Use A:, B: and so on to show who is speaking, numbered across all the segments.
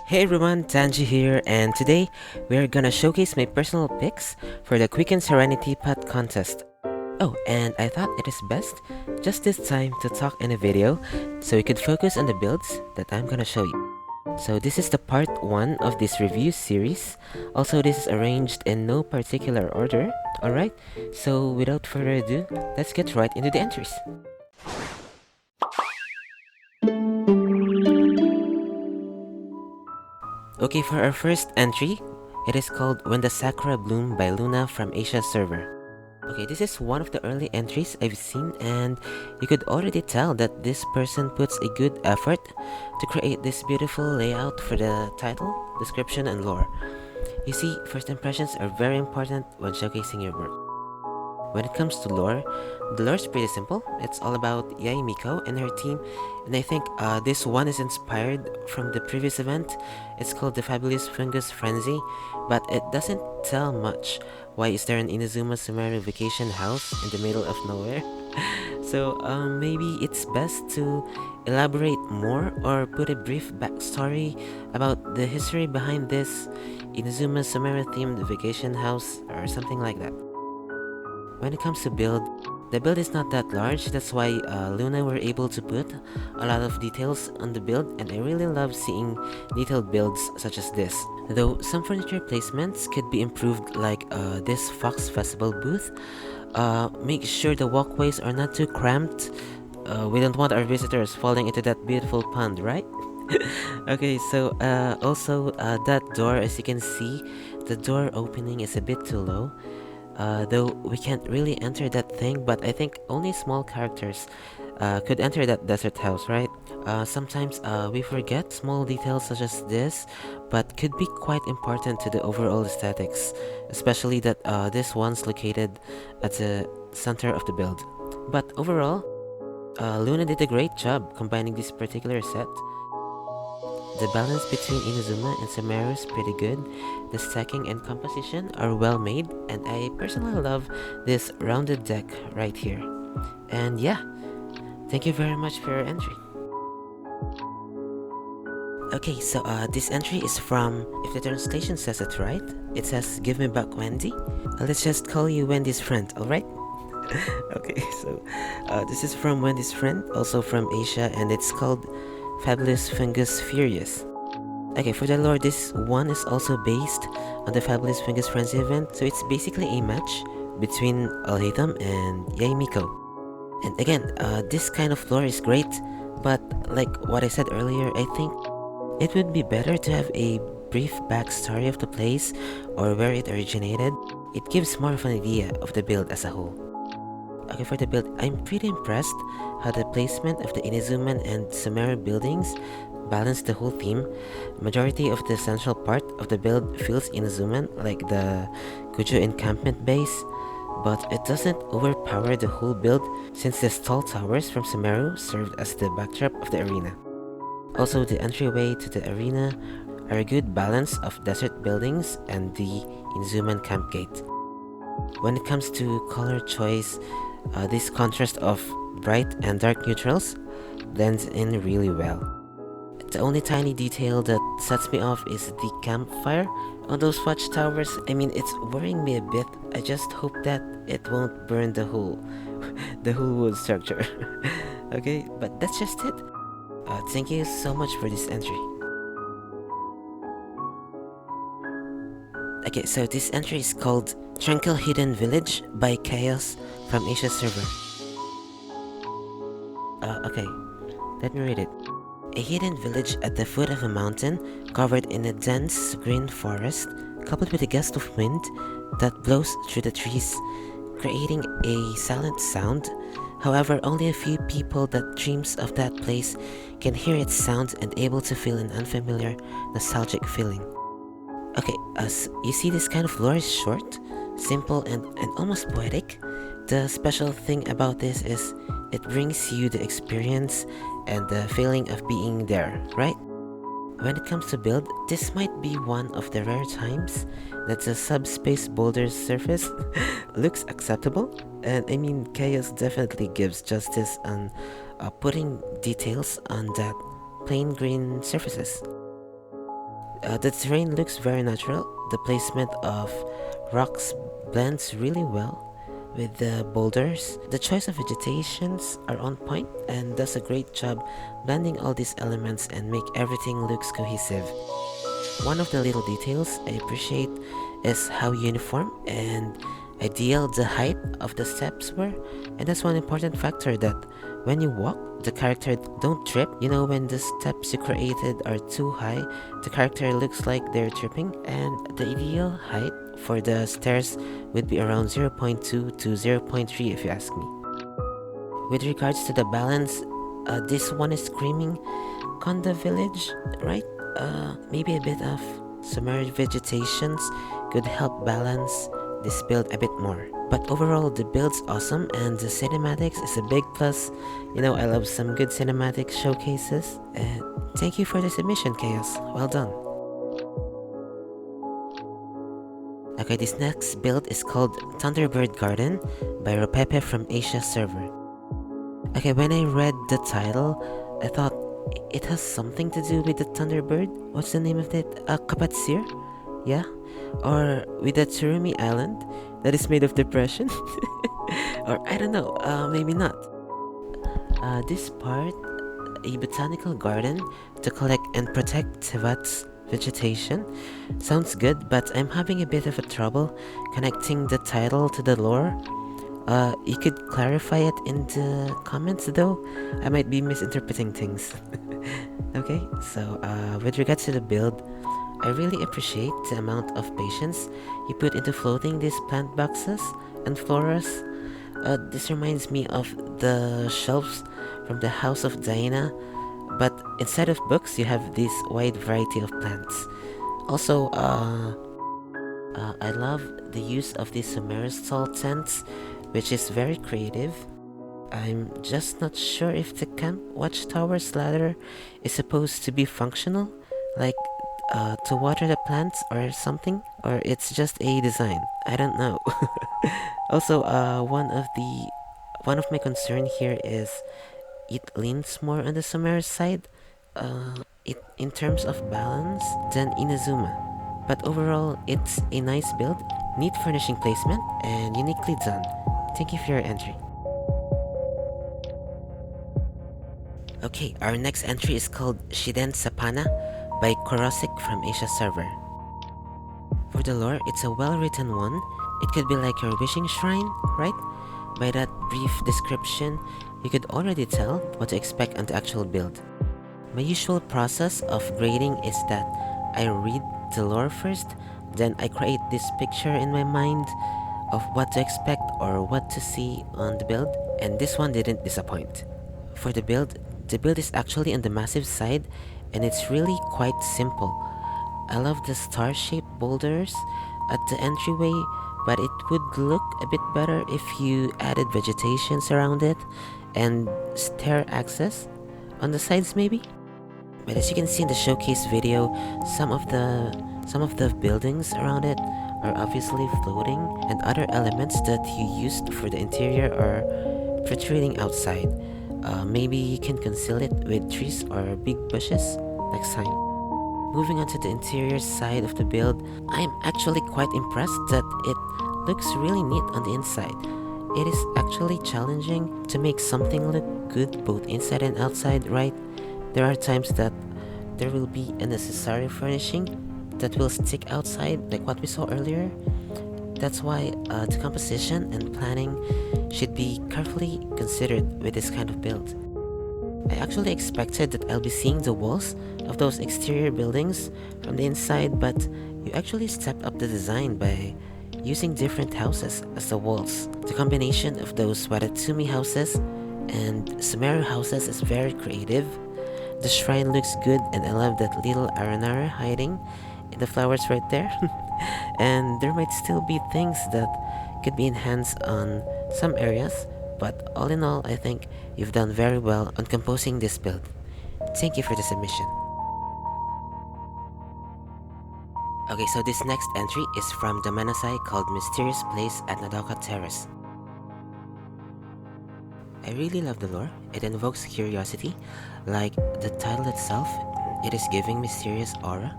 A: Hey everyone, Tanje here, and today we're gonna showcase my personal picks for the Quicken Serenitea Pot Contest. Oh, and I thought it is best just this time to talk in a video so we could focus on the builds that I'm gonna show you. So this is the part 1 of this review series. Also, this is arranged in no particular order, alright? So without further ado, let's get right into the entries. Okay, for our first entry, it is called When the Sakura Bloom by Luna from Asia server. Okay, this is one of the early entries I've seen, and you could already tell that this person puts a good effort to create this beautiful layout for the title, description, and lore. You see, first impressions are very important when showcasing your work. When it comes to lore, the lore is pretty simple. It's all about Yae Miko and her team, and I think this one is inspired from the previous event. It's called the Fabulous Fungus Frenzy, but it doesn't tell much. Why is there an Inazuma Sumeru vacation house in the middle of nowhere? So maybe it's best to elaborate more or put a brief backstory about the history behind this Inazuma Sumeru themed vacation house or something like that. When it comes to build, the build is not that large, that's why Luna were able to put a lot of details on the build, and I really love seeing detailed builds such as this. Though some furniture placements could be improved, like this Fox Festival booth. Make sure the walkways are not too cramped. We don't want our visitors falling into that beautiful pond, right? Okay, so also that door, as you can see, the door opening is a bit too low. Though we can't really enter that thing, but I think only small characters could enter that desert house, right? Sometimes we forget small details such as this, but could be quite important to the overall aesthetics, especially that this one's located at the center of the build. But overall, Luna did a great job combining this particular set. The balance between Inazuma and Sumeru is pretty good. The stacking and composition are well made, and I personally love this rounded deck right here. And yeah, thank you very much for your entry. Okay, so this entry is from, if the translation says it right, it says "Give me back Wendy." Let's just call you Wendy's friend, alright? Okay, so this is from Wendy's friend, also from Asia, and it's called Fabulous Fungus Furious. Okay, for the lore, this one is also based on the Fabulous Fungus Frenzy event, so it's basically a match between Alhaitham and Yae Miko. And again, this kind of lore is great, but like what I said earlier, I think it would be better to have a brief backstory of the place or where it originated. It gives more of an idea of the build as a whole. Okay, for the build, I'm pretty impressed how the placement of the Inazuman and Sumeru buildings balance the whole theme. Majority of the central part of the build feels Inazuman, like the Kujo encampment base, but it doesn't overpower the whole build since the tall towers from Sumeru served as the backdrop of the arena. Also, the entryway to the arena are a good balance of desert buildings and the Inazuman camp gate. When it comes to color choice, this contrast of bright and dark neutrals blends in really well. The only tiny detail that sets me off is the campfire on those watchtowers. I mean, it's worrying me a bit. I just hope that it won't burn the whole wood structure. Okay, but that's just it. Thank you so much for this entry. Okay, so this entry is called Tranquil Hidden Village by Chaos from Asia server. Okay, let me read it. A hidden village at the foot of a mountain covered in a dense green forest, coupled with a gust of wind that blows through the trees, creating a silent sound. However, only a few people that dreams of that place can hear its sound and able to feel an unfamiliar, nostalgic feeling. Okay, as you see, this kind of lore is short, simple, and almost poetic. The special thing about this is it brings you the experience and the feeling of being there, right? When it comes to build, this might be one of the rare times that the subspace boulder surface looks acceptable, and I mean, Chaos definitely gives justice on putting details on that plain green surfaces. The terrain looks very natural. The placement of rocks blends really well with the boulders. The choice of vegetations are on point and does a great job blending all these elements and make everything looks cohesive. One of the little details I appreciate is how uniform and ideal the height of the steps were, and that's one important factor, that when you walk, the character don't trip. You know, when the steps you created are too high, the character looks like they're tripping, and the ideal height for the stairs would be around 0.2 to 0.3 if you ask me. With regards to the balance, this one is screaming Konda village, right? Maybe a bit of submerged vegetations could help balance this build a bit more. But overall, the build's awesome and the cinematics is a big plus. You know, I love some good cinematic showcases. And thank you for the submission, Chaos. Well done. Okay, this next build is called Thunderbird Garden by Ropepe from Asia server. Okay, when I read the title, I thought it has something to do with the Thunderbird. What's the name of it? Kapatsir? Yeah? Or with the Turumi Island that is made of depression? Or I don't know, maybe not. This part, a botanical garden to collect and protect Tevat's vegetation, sounds good, but I'm having a bit of a trouble connecting the title to the lore. You could clarify it in the comments though. I might be misinterpreting things. Okay, so with regards to the build, I really appreciate the amount of patience you put into floating these plant boxes and floras. This reminds me of the shelves from the House of Diana, but instead of books, you have this wide variety of plants. Also, I love the use of these submersible tents, which is very creative. I'm just not sure if the camp watchtower's ladder is supposed to be functional, like to water the plants or something, or it's just a design. I don't know. Also, one of my concern here is it leans more on the Sumeru side, in terms of balance than Inazuma. But overall, it's a nice build, neat furnishing placement, and uniquely done. Thank you for your entry. Okay, our next entry is called Shiden Sapana by Korosik from Asia server. For the lore, it's a well-written one. It could be like your wishing shrine, right? By that brief description, you could already tell what to expect on the actual build. My usual process of grading is that I read the lore first, then I create this picture in my mind of what to expect or what to see on the build, and this one didn't disappoint. For the build is actually on the massive side, and it's really quite simple. I love the star-shaped boulders at the entryway, but it would look a bit better if you added vegetations around it and stair access on the sides maybe. But as you can see in the showcase video, some of the buildings around it are obviously floating, and other elements that you used for the interior are protruding outside. Maybe you can conceal it with trees or big bushes next time. Moving on to the interior side of the build, I'm actually quite impressed that it looks really neat on the inside. It is actually challenging to make something look good both inside and outside, right? There are times that there will be unnecessary furnishing that will stick outside, like what we saw earlier. That's why the composition and planning should be carefully considered with this kind of build. I actually expected that I'll be seeing the walls of those exterior buildings from the inside, but you actually stepped up the design by using different houses as the walls. The combination of those Watatsumi houses and Sumeru houses is very creative. The shrine looks good, and I love that little aranara hiding in the flowers right there. And there might still be things that could be enhanced on some areas, but all in all, I think you've done very well on composing this build. Thank you for the submission. Okay, so this next entry is from the Manasai called Mysterious Place at Nadaka Terrace. I really love the lore. It invokes curiosity, like the title itself. it is giving mysterious aura,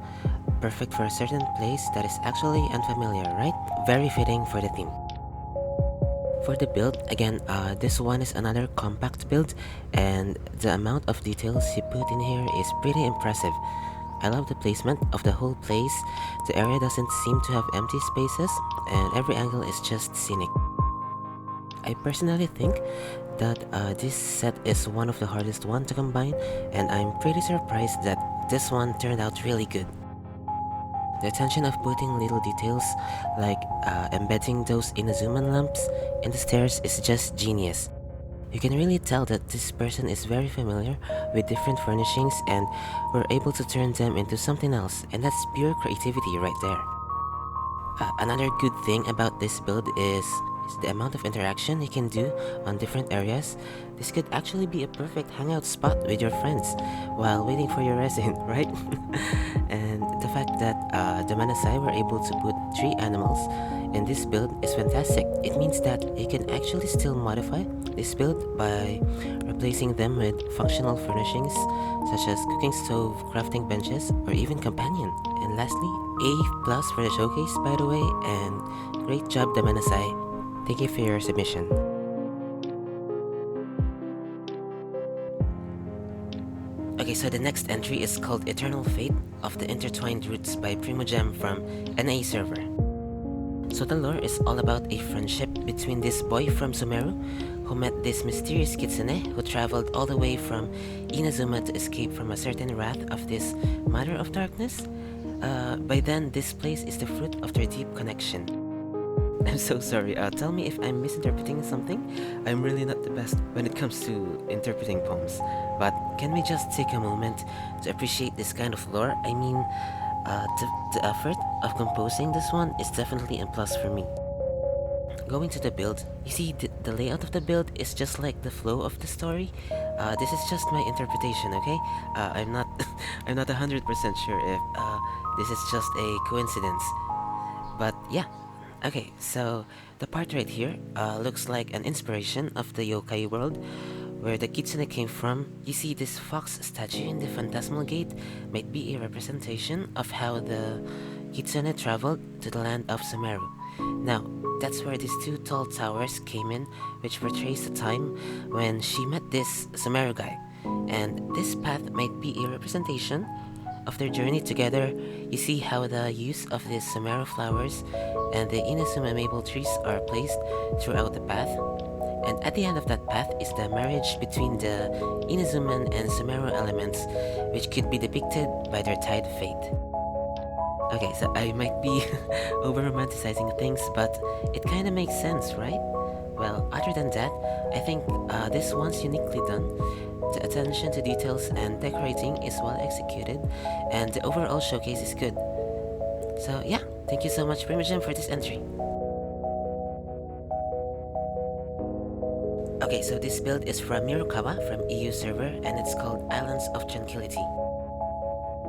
A: perfect for a certain place that is actually unfamiliar, right? Very fitting for the theme. For the build, again, this one is another compact build, and the amount of details you put in here is pretty impressive. I love the placement of the whole place. The area doesn't seem to have empty spaces, and every angle is just scenic. I personally think that this set is one of the hardest one to combine, and I'm pretty surprised that this one turned out really good. The attention of putting little details like embedding those Inazum lamps in the stairs is just genius. You can really tell that this person is very familiar with different furnishings and were able to turn them into something else, and that's pure creativity right there. Another good thing about this build is the amount of interaction you can do on different areas. This could actually be a perfect hangout spot with your friends while waiting for your resin, right? And the fact that the Manasai were able to put 3 animals in this build is fantastic. It means that you can actually still modify this build by replacing them with functional furnishings such as cooking stove, crafting benches, or even companion. And lastly, A+ for the showcase, by the way, and great job, the Manasai. Thank you for your submission. Okay, so the next entry is called Eternal Fate of the Intertwined Roots by Primogem from NA server. So the lore is all about a friendship between this boy from Sumeru who met this mysterious kitsune who traveled all the way from Inazuma to escape from a certain wrath of this Mother of Darkness. By then, this place is the fruit of their deep connection. I'm so sorry, tell me if I'm misinterpreting something. I'm really not the best when it comes to interpreting poems. But can we just take a moment to appreciate this kind of lore? I mean, the effort of composing this one is definitely a plus for me. Going to the build, you see the layout of the build is just like the flow of the story. This is just my interpretation, okay? I'm not I'm not 100% sure if this is just a coincidence. But yeah. Okay, so the part right here looks like an inspiration of the yokai world where the kitsune came from. You see this fox statue in the phantasmal gate might be a representation of how the kitsune traveled to the land of Sumeru. Now, that's where these 2 tall towers came in, which portrays the time when she met this Sumeru guy. And this path might be a representation of their journey together. You see how the use of these Sumeru flowers and the Inazuma maple trees are placed throughout the path. And at the end of that path is the marriage between the Inazuman and Sumeru elements, which could be depicted by their tied fate. Okay, so I might be over-romanticizing things, but it kinda makes sense, right? Well, other than that, I think this one's uniquely done. The attention to details and decorating is well executed, and the overall showcase is good. So yeah, thank you so much Primogem for this entry. Okay, so this build is from Mirukawa from EU server, and it's called Islands of Tranquility.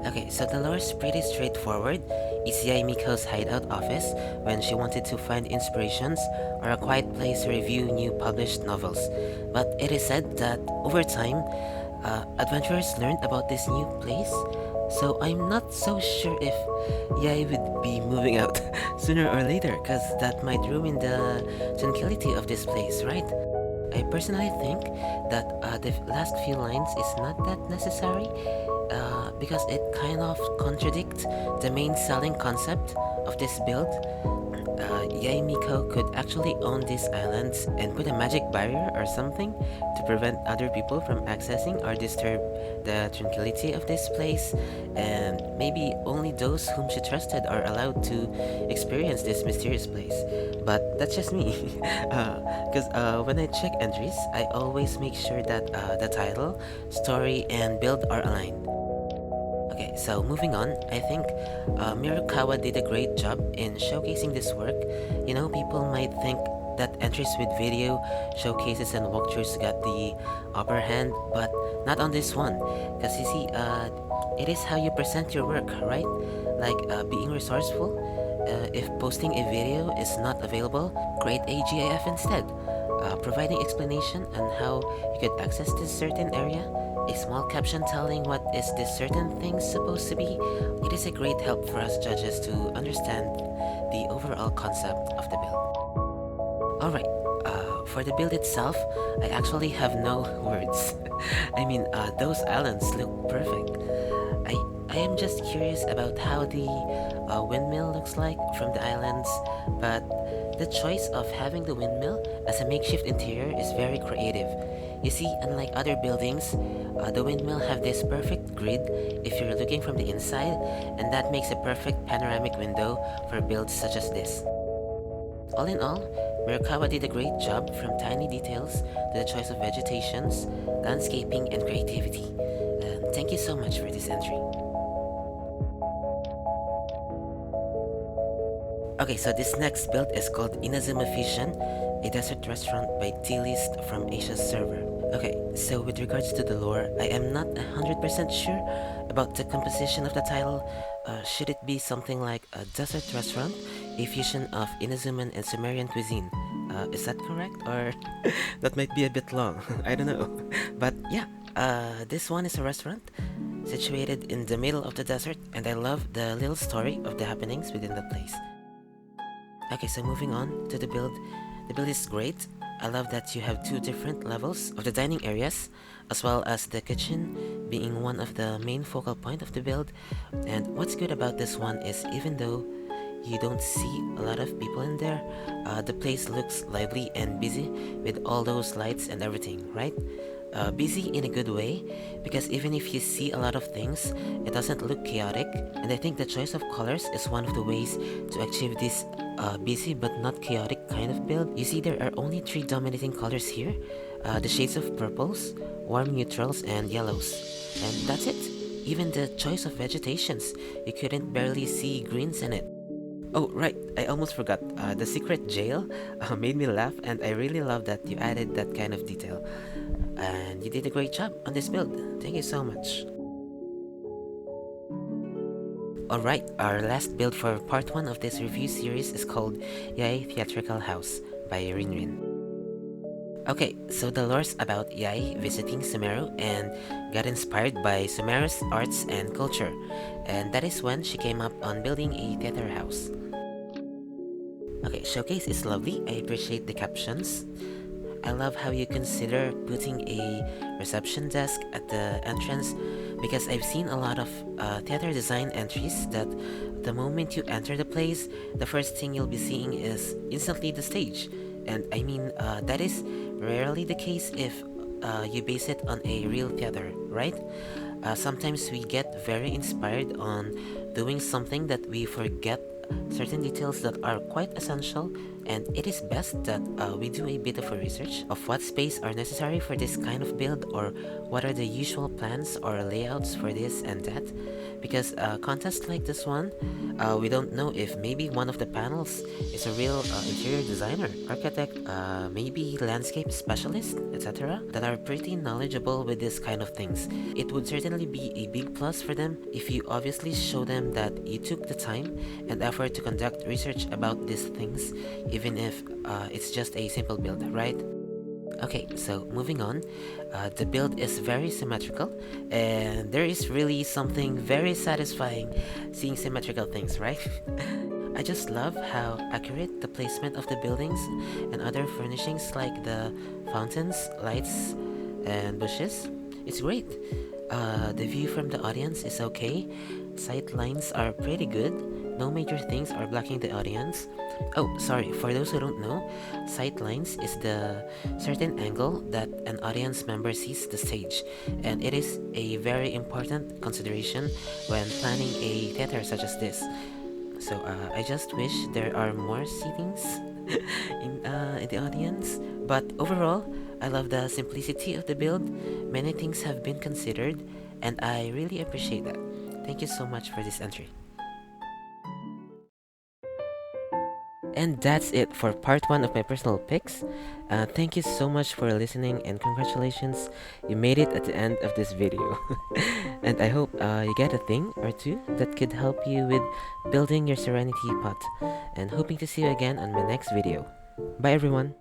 A: Okay, so the lore is pretty straightforward. It's Yae Miko's hideout office when she wanted to find inspirations or a quiet place to review new published novels. But it is said that over time, adventurers learned about this new place, so I'm not so sure if Yae would be moving out sooner or later, cause that might ruin the tranquility of this place, right? I personally think that the last few lines is not that necessary, because it kind of contradicts the main selling concept of this build. Yae Miko could actually own these islands and put a magic barrier or something to prevent other people from accessing or disturb the tranquility of this place, and maybe only those whom she trusted are allowed to experience this mysterious place. But that's just me, because when I check entries, I always make sure that the title, story, and build are aligned. Okay, so moving on, I think Mirukawa did a great job in showcasing this work. You know, people might think that entries with video, showcases, and walkthroughs got the upper hand, but not on this one. Because you see, it is how you present your work, right? Like being resourceful. If posting a video is not available, create a GIF instead. providing explanation on how you could access this certain area, a small caption telling what is this certain thing supposed to be. It is a great help for us judges to understand the overall concept of the build. Alright, for the build itself, I actually have no words. I mean, those islands look perfect. I am just curious about how the windmill looks like from the islands, but the choice of having the windmill as a makeshift interior is very creative. You see, unlike other buildings, the windmill have this perfect grid if you're looking from the inside, and that makes a perfect panoramic window for builds such as this. All in all, Mirakawa did a great job from tiny details to the choice of vegetations, landscaping, and creativity. Thank you so much for this entry. Okay, so this next build is called Inazim Efficient, a desert restaurant by T-List from Asia's server. Okay, so with regards to the lore, I am not 100% sure about the composition of the title. Should it be something like a desert restaurant, a fusion of Inazuman and Sumerian cuisine? Is that correct? Or that might be a bit long, I don't know. But yeah, this one is a restaurant situated in the middle of the desert, and I love the little story of the happenings within that place. Okay, so moving on to the build. The build is great. I love that you have two different levels of the dining areas, as well as the kitchen being one of the main focal point of the build. And what's good about this one is even though you don't see a lot of people in there, the place looks lively and busy with all those lights and everything, right? Busy in a good way, because even if you see a lot of things, it doesn't look chaotic, and I think the choice of colors is one of the ways to achieve this busy but not chaotic kind of build. You see there are only 3 dominating colors here, the shades of purples, warm neutrals, and yellows, and that's it. Even the choice of vegetations, you couldn't barely see greens in it. Oh right, I almost forgot, the secret jail made me laugh, and I really love that you added that kind of detail. And you did a great job on this build. Thank you so much. Alright, our last build for part 1 of this review series is called Yae Theatrical House by Rinrin. Okay, so the lore's about Yae visiting Sumeru and got inspired by Sumeru's arts and culture, and that is when she came up on building a theater house. Okay, showcase is lovely. I appreciate the captions. I love how you consider putting a reception desk at the entrance, because I've seen a lot of theater design entries that the moment you enter the place, the first thing you'll be seeing is instantly the stage. And I mean, that is rarely the case if you base it on a real theater, right? Sometimes we get very inspired on doing something that we forget certain details that are quite essential, and it is best that we do a bit of a research of what space are necessary for this kind of build, or what are the usual plans or layouts for this and that, because contests like this one, we don't know if maybe one of the panels is a real interior designer, architect, maybe landscape specialist, etc., that are pretty knowledgeable with this kind of things. It would certainly be a big plus for them if you obviously show them that you took the time and effort to conduct research about these things, even if it's just a simple build, right? Okay, so moving on, the build is very symmetrical, and there is really something very satisfying seeing symmetrical things, right? I just love how accurate the placement of the buildings and other furnishings like the fountains, lights, and bushes. It's great. The view from the audience is okay, sight lines are pretty good, no major things are blocking the audience. Oh, sorry, for those who don't know, sight lines is the certain angle that an audience member sees the stage, and it is a very important consideration when planning a theater such as this. So I just wish there are more seatings in the audience, but overall, I love the simplicity of the build. Many things have been considered, and I really appreciate that. Thank you so much for this entry. And that's it for part 1 of my personal picks. Thank you so much for listening, and congratulations, you made it at the end of this video. And I hope you get a thing or two that could help you with building your Serenitea pot, and hoping to see you again on my next video. Bye everyone!